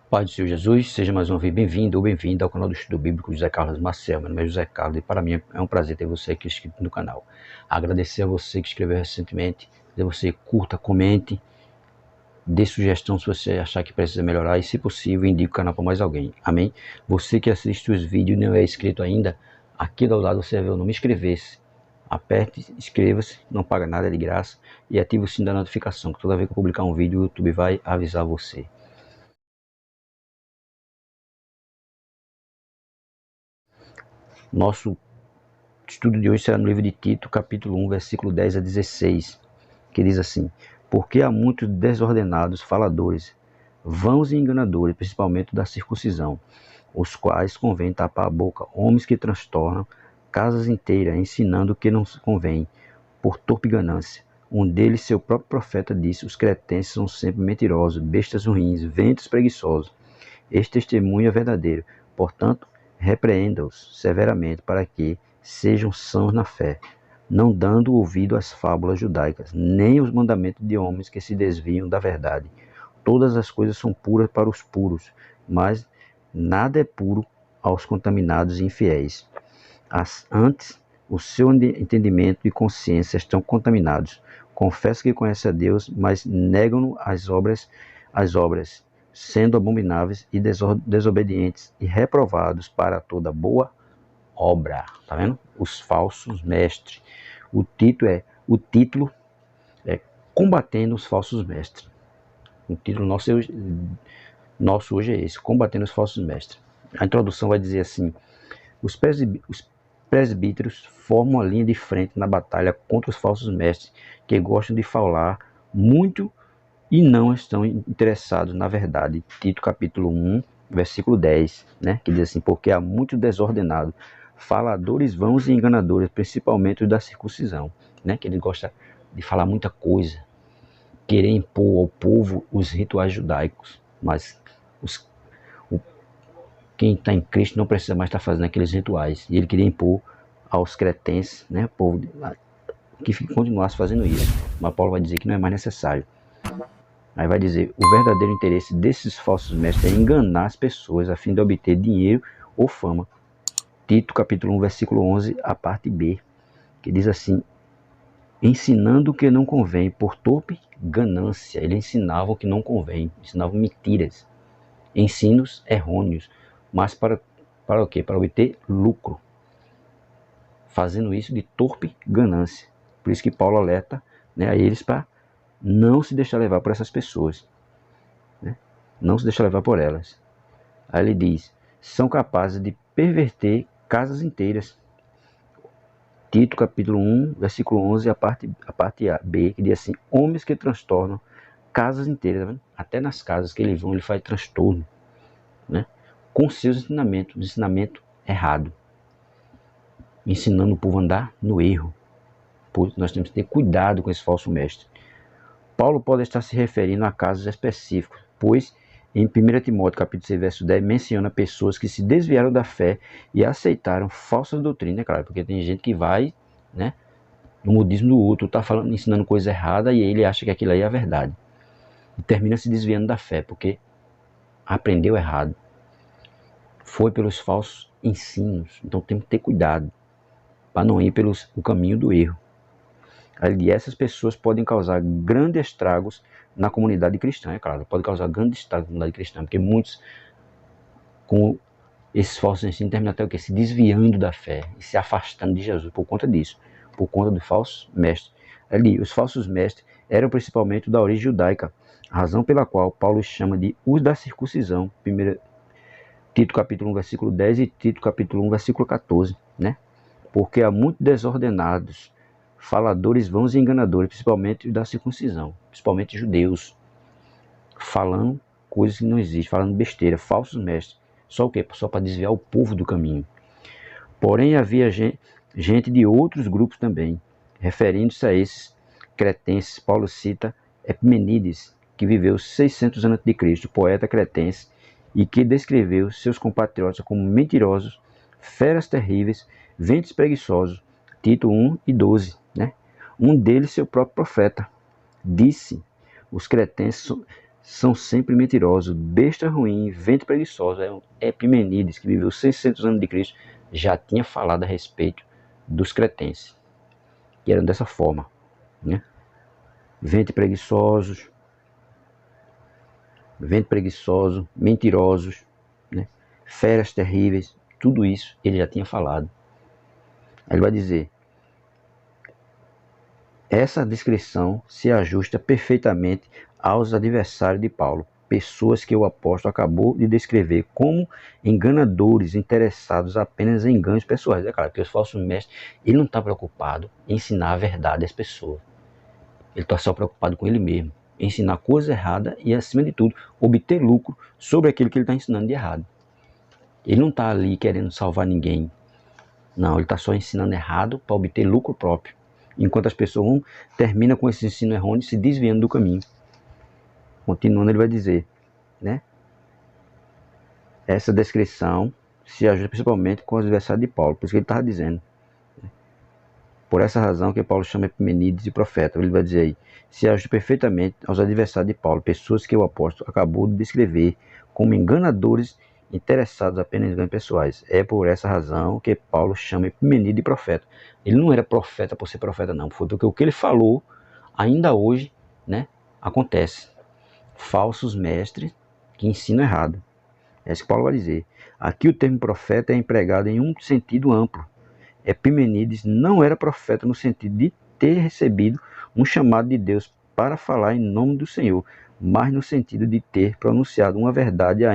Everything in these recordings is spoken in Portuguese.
Pai do Senhor Jesus, seja mais uma vez bem-vindo ou bem-vinda ao canal do Estudo Bíblico José Carlos Maciel. Meu nome é José Carlos e para mim é um prazer ter você aqui inscrito no canal. Agradecer a você que inscreveu recentemente, que você curta, comente, dê sugestão se você achar que precisa melhorar e, se possível, indique o canal para mais alguém. Amém? Você que assiste os vídeos e não é inscrito ainda, aqui do lado você vai ver o nome inscrever-se. Aperte, inscreva-se, não paga nada, é de graça, e ative o sino da notificação, que toda vez que eu publicar um vídeo o YouTube vai avisar você. Nosso estudo de hoje será no livro de Tito, capítulo 1, versículo 10 a 16, que diz assim: porque há muitos desordenados faladores, vãos e enganadores, principalmente da circuncisão, os quais convém tapar a boca, homens que transtornam casas inteiras, ensinando o que não convém, por torpe ganância. Um deles, seu próprio profeta, disse: os cretenses são sempre mentirosos, bestas ruins, ventos preguiçosos. Este testemunho é verdadeiro. Portanto, repreenda-os severamente, para que sejam sãos na fé, não dando ouvido às fábulas judaicas, nem aos mandamentos de homens que se desviam da verdade. Todas as coisas são puras para os puros, mas nada é puro aos contaminados e infiéis. Antes, o seu entendimento e consciência estão contaminados. Confessam que conhecem a Deus, mas negam as obras, sendo abomináveis e desobedientes e reprovados para toda boa obra. Tá vendo? Os falsos mestres. O título é Combatendo os Falsos Mestres. O título nosso hoje é esse: Combatendo os Falsos Mestres. A introdução vai dizer assim: os presbíteros formam a linha de frente na batalha contra os falsos mestres, que gostam de falar muito e não estão interessados na verdade. Tito capítulo 1, versículo 10, né? Que diz assim: porque há muito desordenado, faladores vãos e enganadores, principalmente os da circuncisão, né? Que ele gosta de falar muita coisa, querer impor ao povo os rituais judaicos, mas quem está em Cristo não precisa mais estar fazendo aqueles rituais, e ele queria impor aos cretenses, né, o povo, que continuasse fazendo isso, mas Paulo vai dizer que não é mais necessário. Aí vai dizer: o verdadeiro interesse desses falsos mestres é enganar as pessoas a fim de obter dinheiro ou fama. Tito capítulo 1, versículo 11, a parte B, que diz assim: ensinando o que não convém por torpe ganância. Ele ensinava o que não convém, ensinava mentiras, ensinos errôneos, mas para o quê? Para obter lucro, fazendo isso de torpe ganância. Por isso que Paulo alerta, né, a eles para não se deixar levar por essas pessoas, né? Não se deixar levar por elas. Aí ele diz: são capazes de perverter casas inteiras. Tito capítulo 1, versículo 11, a parte B, que diz assim: homens que transtornam casas inteiras, tá vendo? Até nas casas que eles vão, ele faz transtorno, né? Com seus ensinamentos, ensinamento errado, ensinando o povo a andar no erro. Pois nós temos que ter cuidado com esse falso mestre. Paulo pode estar se referindo a casos específicos, pois em 1 Timóteo capítulo 6, verso 10, menciona pessoas que se desviaram da fé e aceitaram falsas doutrinas, claro, porque tem gente que vai, né, no modismo do outro, está falando, ensinando coisa errada e ele acha que aquilo aí é a verdade. E termina se desviando da fé, porque aprendeu errado. Foi pelos falsos ensinos. Então temos que ter cuidado para não ir pelo caminho do erro. E essas pessoas podem causar grandes estragos na comunidade cristã, é claro, pode causar grandes estragos na comunidade cristã, porque muitos, com esses falsos ensinos, terminam até o quê? Se desviando da fé e se afastando de Jesus por conta disso, por conta do falso mestre. Ali, os falsos mestres eram principalmente da origem judaica, razão pela qual Paulo chama de os da circuncisão, 1 Tito capítulo 1, versículo 10 e Tito capítulo 1, versículo 14, né? Porque há muitos desordenados, faladores vãos e enganadores, principalmente da circuncisão, principalmente judeus, falando coisas que não existem, falando besteira, falsos mestres. Só o quê? Só para desviar o povo do caminho. Porém, havia gente de outros grupos também. Referindo-se a esses cretenses, Paulo cita Epimenides, que viveu 600 anos antes de Cristo, poeta cretense, e que descreveu seus compatriotas como mentirosos, feras terríveis, ventos preguiçosos. Tito 1 e 12, né? Um deles, seu próprio profeta, disse: os cretenses são sempre mentirosos, besta ruim, vento preguiçoso. Epimenides, que viveu 600 anos de Cristo, já tinha falado a respeito dos cretenses, que eram dessa forma, né? Vento preguiçosos, mentirosos, né? Feras terríveis, tudo isso ele já tinha falado. Aí ele vai dizer: essa descrição se ajusta perfeitamente aos adversários de Paulo, pessoas que o apóstolo acabou de descrever como enganadores interessados apenas em ganhos pessoais. É claro que os falsos mestres, ele não está preocupado em ensinar a verdade às pessoas. Ele está só preocupado com ele mesmo, ensinar coisa errada e, acima de tudo, obter lucro sobre aquilo que ele está ensinando de errado. Ele não está ali querendo salvar ninguém. Não, ele está só ensinando errado para obter lucro próprio. Enquanto as pessoas terminam com esse ensino errôneo se desviando do caminho. Continuando, ele vai dizer, né? Essa descrição se ajusta principalmente com os adversários de Paulo. Por isso que ele estava dizendo. Por essa razão que Paulo chama Epimenides de profeta. Ele vai dizer aí: se ajusta perfeitamente aos adversários de Paulo, pessoas que o apóstolo acabou de descrever como enganadores interessados apenas em ganhos pessoais. É por essa razão que Paulo chama Epimenides de profeta. Ele não era profeta por ser profeta, não. Foi porque o que ele falou, ainda hoje, né, acontece. Falsos mestres que ensinam errado. É isso que Paulo vai dizer. Aqui o termo profeta é empregado em um sentido amplo. Epimenides não era profeta no sentido de ter recebido um chamado de Deus para falar em nome do Senhor, mas no sentido de ter pronunciado uma verdade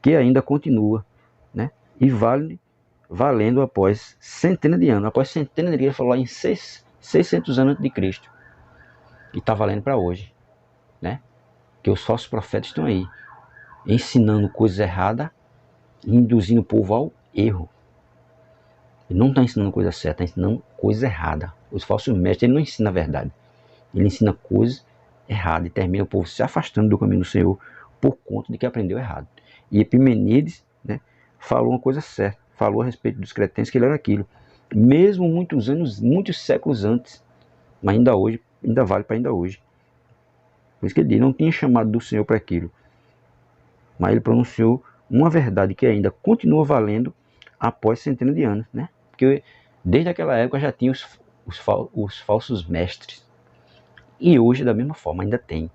que ainda continua, né? E valendo após centenas de anos. Após centenas de anos, ele falou em 600 anos de Cristo. E está valendo para hoje, né? Que os falsos profetas estão aí, ensinando coisas erradas, induzindo o povo ao erro. Ele não está ensinando coisa certa, está ensinando coisa errada. Os falsos mestres, ele não ensina a verdade. Ele ensina coisas erradas e termina o povo se afastando do caminho do Senhor por conta de que aprendeu errado. E Epimenides, né, falou uma coisa certa, falou a respeito dos cretenses que ele era aquilo. Mesmo muitos anos, muitos séculos antes, mas ainda hoje, ainda vale para ainda hoje. Por isso que ele diz, não tinha chamado do Senhor para aquilo. Mas ele pronunciou uma verdade que ainda continua valendo após centenas de anos, né? Porque desde aquela época já tinha os falsos mestres. E hoje, da mesma forma, ainda tem.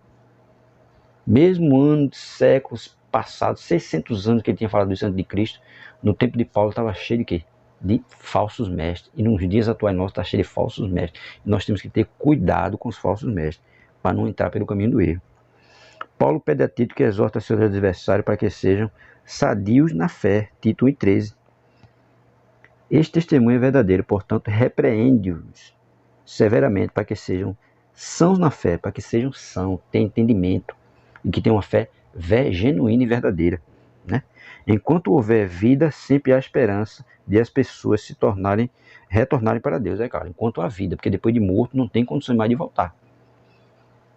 Mesmo anos, séculos passados, 600 anos que ele tinha falado do santo de Cristo, no tempo de Paulo estava cheio de quê? De falsos mestres. E nos dias atuais nossos está cheio de falsos mestres. E nós temos que ter cuidado com os falsos mestres, para não entrar pelo caminho do erro. Paulo pede a Tito que exorta seus adversários para que sejam sadios na fé. Tito 1,13. Este testemunho é verdadeiro, portanto, repreende-os severamente para que sejam sãos na fé, para que sejam sãos, tenham entendimento e que tenham uma fé genuína e verdadeira, né? Enquanto houver vida, sempre há esperança de as pessoas retornarem para Deus, é claro, enquanto há vida, porque depois de morto não tem condições mais de voltar.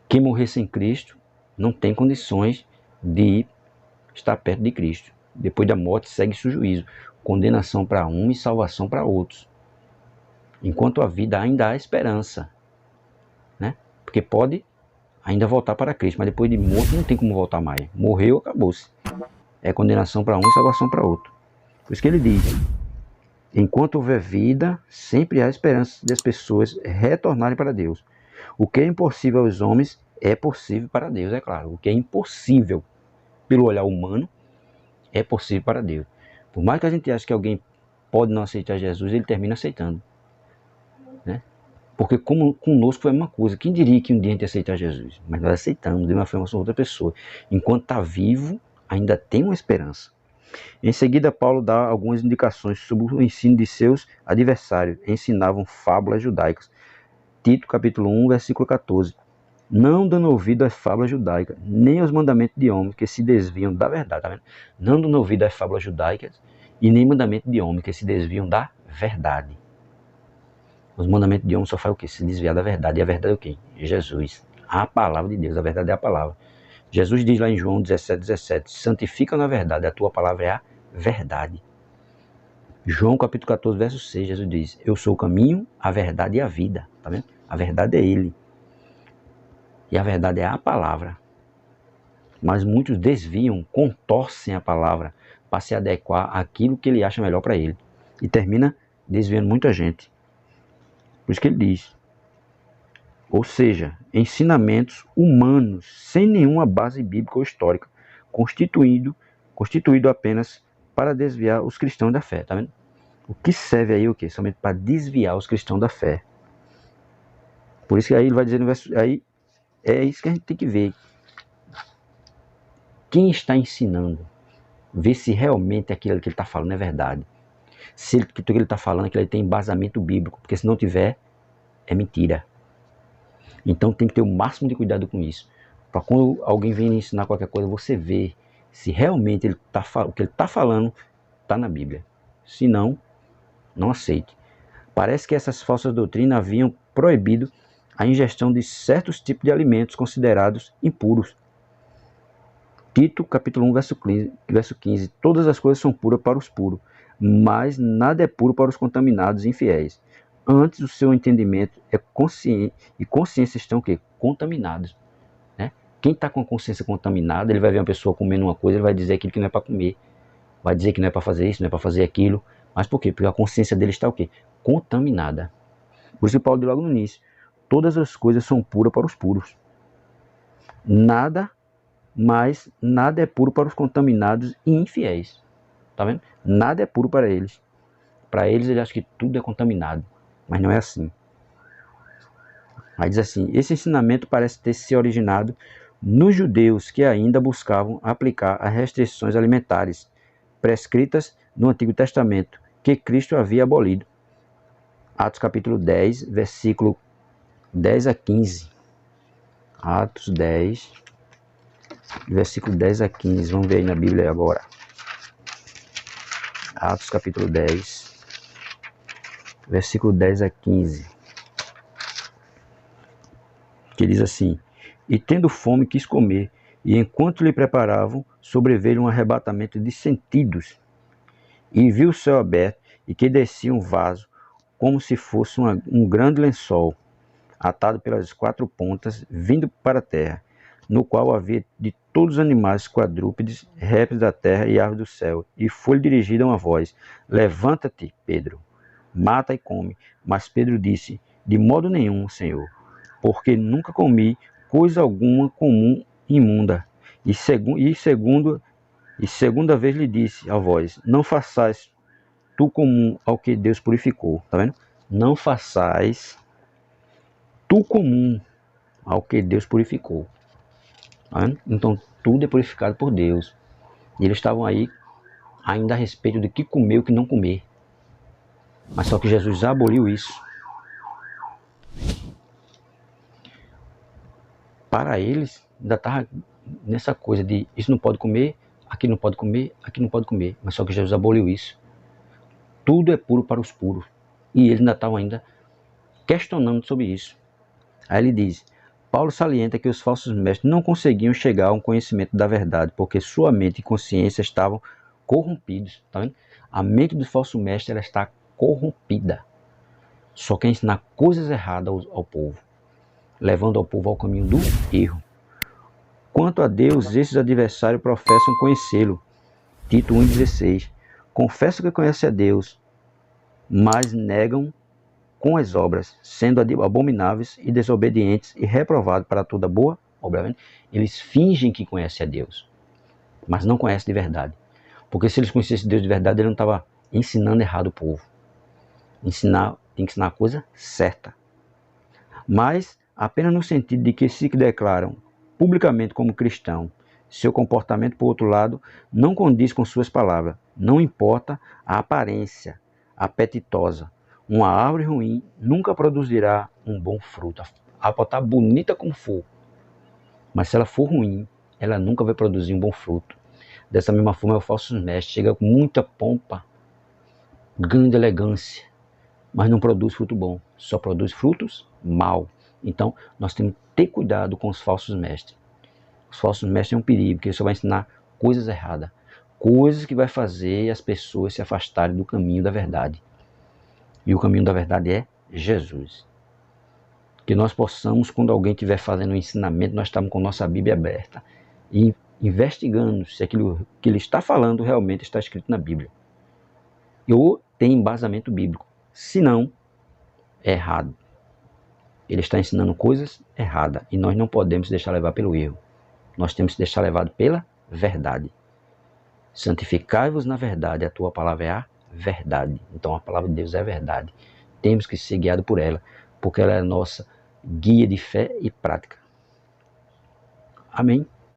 Quem morrer sem Cristo não tem condições de estar perto de Cristo. Depois da morte segue-se o juízo, condenação para um e salvação para outros. Enquanto a vida ainda há esperança, né? Porque pode ainda voltar para Cristo, mas depois de morto não tem como voltar mais. Morreu, acabou-se. É condenação para um e salvação para outro. Por isso que ele diz: enquanto houver vida, sempre há esperança de as pessoas retornarem para Deus. O que é impossível aos homens é possível para Deus, é claro. O que é impossível pelo olhar humano é possível para Deus. Por mais que a gente ache que alguém pode não aceitar Jesus, ele termina aceitando, né? Porque como conosco foi a mesma coisa. Quem diria que um dia a gente ia aceitar Jesus? Mas nós aceitamos de uma forma ou outra pessoa. Enquanto está vivo, ainda tem uma esperança. Em seguida, Paulo dá algumas indicações sobre o ensino de seus adversários. Ensinavam fábulas judaicas. Tito, capítulo 1, versículo 14. Não dando ouvido às fábulas judaicas, nem aos mandamentos de homens que se desviam da verdade. Tá vendo? Não dando ouvido às fábulas judaicas e nem mandamentos de homens que se desviam da verdade. Os mandamentos de homens só fazem o quê? Se desviar da verdade. E a verdade é o quê? Jesus. A palavra de Deus. A verdade é a palavra. Jesus diz lá em João 17:17. Santifica na verdade. A tua palavra é a verdade. João capítulo 14, verso 6. Jesus diz: eu sou o caminho, a verdade e a vida. Tá vendo? A verdade é Ele. E a verdade é a palavra. Mas muitos desviam, contorcem a palavra para se adequar àquilo que ele acha melhor para ele. E termina desviando muita gente. Por isso que ele diz. Ou seja, ensinamentos humanos sem nenhuma base bíblica ou histórica, constituído apenas para desviar os cristãos da fé. Tá vendo? O que serve aí o quê? Somente para desviar os cristãos da fé. Por isso que aí ele vai dizer no verso... Aí é isso que a gente tem que ver. Quem está ensinando? Ver se realmente aquilo que ele está falando é verdade. Se tudo que ele está falando é que ele tem embasamento bíblico. Porque se não tiver, é mentira. Então tem que ter o máximo de cuidado com isso. Para quando alguém vem ensinar qualquer coisa, você vê se realmente o que ele está falando está na Bíblia. Se não, não aceite. Parece que essas falsas doutrinas haviam proibido a ingestão de certos tipos de alimentos considerados impuros. Tito, capítulo 1, verso 15. Todas as coisas são puras para os puros, mas nada é puro para os contaminados e infiéis. Antes, o seu entendimento é consciente, e consciência estão o quê? Contaminados. Né? Quem está com a consciência contaminada, ele vai ver uma pessoa comendo uma coisa, ele vai dizer aquilo que não é para comer. Vai dizer que não é para fazer isso, não é para fazer aquilo. Mas por quê? Porque a consciência dele está o quê? Contaminada. Por isso que Paulo diz logo no início, todas as coisas são puras para os puros. Mas nada é puro para os contaminados e infiéis. Tá vendo? Nada é puro para eles. Para eles, eles acham que tudo é contaminado. Mas não é assim. Aí diz assim, esse ensinamento parece ter se originado nos judeus que ainda buscavam aplicar as restrições alimentares prescritas no Antigo Testamento, que Cristo havia abolido. Atos capítulo 10, versículo 10 a 15. Atos 10, versículo 10 a 15. Vamos ver aí na Bíblia agora. Atos capítulo 10, versículo 10 a 15. Que diz assim, e tendo fome quis comer, e enquanto lhe preparavam, sobreveio um arrebatamento de sentidos, e viu o céu aberto, e que descia um vaso, como se fosse um grande lençol, atado pelas quatro pontas, vindo para a terra, no qual havia de todos os animais quadrúpedes, répteis da terra e aves do céu, e foi-lhe dirigida uma voz, levanta-te, Pedro, mata e come. Mas Pedro disse, de modo nenhum, Senhor, porque nunca comi coisa alguma comum imunda. E segunda vez lhe disse a voz, não façais tu comum ao que Deus purificou. Tá vendo? Não façais tu comum ao que Deus purificou. Tá vendo? Então tudo é purificado por Deus. E eles estavam aí ainda a respeito de que comer e o que não comer. Mas só que Jesus aboliu isso. Para eles, ainda estava nessa coisa de isso não pode comer, aqui não pode comer, aqui não pode comer. Mas só que Jesus aboliu isso. Tudo é puro para os puros. E eles ainda estavam ainda questionando sobre isso. Aí ele diz, Paulo salienta que os falsos mestres não conseguiam chegar a um conhecimento da verdade, porque sua mente e consciência estavam corrompidos. Tá vendo? A mente do falso mestre ela está corrompida. Só quer ensinar coisas erradas ao povo, levando ao povo ao caminho do erro. Quanto a Deus, esses adversários professam conhecê-lo. Tito 1,16. Confessam que conhecem a Deus, mas negam com as obras, sendo abomináveis e desobedientes e reprovados para toda boa obra. Eles fingem que conhecem a Deus, mas não conhecem de verdade. Porque se eles conhecessem Deus de verdade, ele não estava ensinando errado o povo. Tem que ensinar a coisa certa. Mas apenas no sentido de que se declaram publicamente como cristão, seu comportamento, por outro lado, não condiz com suas palavras. Não importa a aparência apetitosa. Uma árvore ruim nunca produzirá um bom fruto. Ela pode estar bonita como for, mas se ela for ruim, ela nunca vai produzir um bom fruto. Dessa mesma forma, é o falso mestre. Chega com muita pompa, grande elegância, mas não produz fruto bom. Só produz frutos mal. Então, nós temos que ter cuidado com os falsos mestres. Os falsos mestres é um perigo, porque ele só vai ensinar coisas erradas. Coisas que vai fazer as pessoas se afastarem do caminho da verdade. E o caminho da verdade é Jesus. Que nós possamos, quando alguém estiver fazendo um ensinamento, nós estamos com nossa Bíblia aberta e investigando se aquilo que ele está falando realmente está escrito na Bíblia. Ou tem embasamento bíblico. Se não, é errado. Ele está ensinando coisas erradas e nós não podemos deixar levar pelo erro. Nós temos que deixar levado pela verdade. Santificai-vos na verdade, a tua palavra é a verdade. Então a palavra de Deus é a verdade. Temos que ser guiados por ela, porque ela é a nossa guia de fé e prática. Amém?